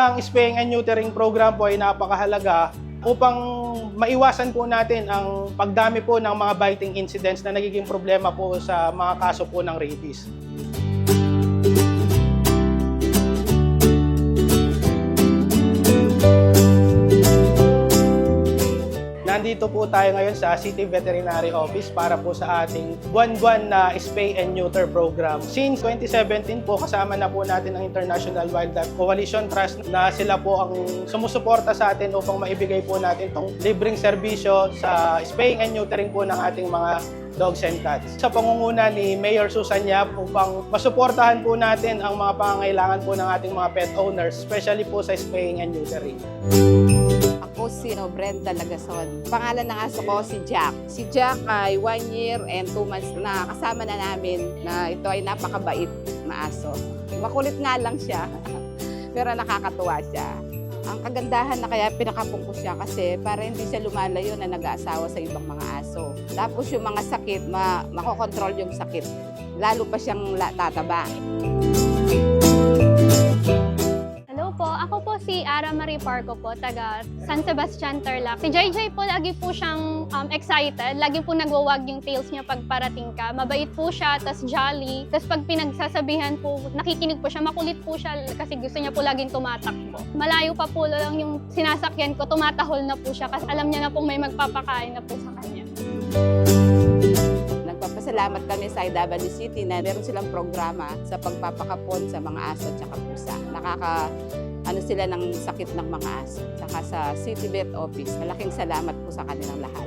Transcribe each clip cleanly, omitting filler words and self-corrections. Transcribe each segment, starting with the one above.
ang spaying and neutering program po ay napakahalaga upang maiwasan po natin ang pagdami po ng mga biting incidents na nagiging problema po sa mga kaso po ng rabies. Nandito po tayo ngayon sa City Veterinary Office para po sa ating buwan-buwan na Spay and Neuter program. Since 2017 po, kasama na po natin ang International Wildlife Coalition Trust na sila po ang sumusuporta sa atin upang maibigay po natin itong libreng serbisyo sa spaying and neutering po ng ating mga dogs and cats. Sa pangunguna ni Mayor Susan Yap upang masuportahan po natin ang mga pangangailangan po ng ating mga pet owners, especially po sa spaying and neutering. Ako si Brenda Lagason. Pangalan ng aso ko si Jack. Si Jack ay 1 year and 2 months na kasama na namin na ito ay napakabait na aso. Makulit nga lang siya, pero nakakatuwa siya. Ang kagandahan na kaya pinakapong ko siya kasi para hindi siya lumalayo na nag-aasawa sa ibang mga aso. Tapos yung mga sakit, makokontrol yung sakit. Lalo pa siyang tataba. Po, ako po si Ara Marie Parco po, taga San Sebastian, Tarlac. Si JJ po, lagi po siyang excited. Lagi po nagwawag yung tails niya pag parating ka. Mabait po siya, tas jolly. Tas pag pinagsasabihan po, nakikinig po siya, makulit po siya kasi gusto niya po laging tumatakbo. Malayo pa po lang yung sinasakyan ko, tumatahol na po siya kasi alam niya na pong may magpapakain na po sa kanya. Nagpapasalamat kami sa IW City na meron silang programa sa pagpapakapon sa mga aso at pusa. Sila ng sakit ng mga aso. Saka sa City Vet Office, malaking salamat po sa kanilang lahat.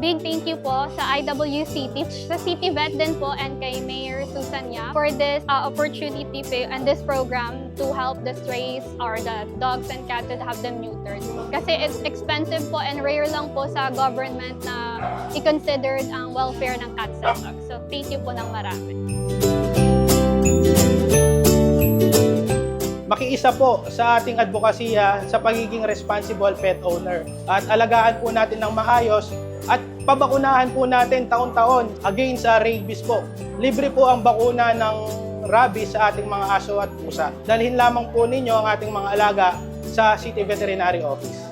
Big thank you po sa IWCT, sa City Vet din po and kay Mayor Susan Yap for this opportunity and this program to help the strays or the dogs and cats to have them neutered. Kasi it's expensive po and rare lang po sa government na i-considered ang welfare ng cats and dogs. So thank you po ng marami. Makiisa po sa ating advokasya sa pagiging responsible pet owner at alagaan po natin ng maayos at pabakunahan po natin taon-taon against sa rabies po. Libre po ang bakuna ng rabies sa ating mga aso at pusa. Dalhin lamang po ninyo ang ating mga alaga sa City Veterinary Office.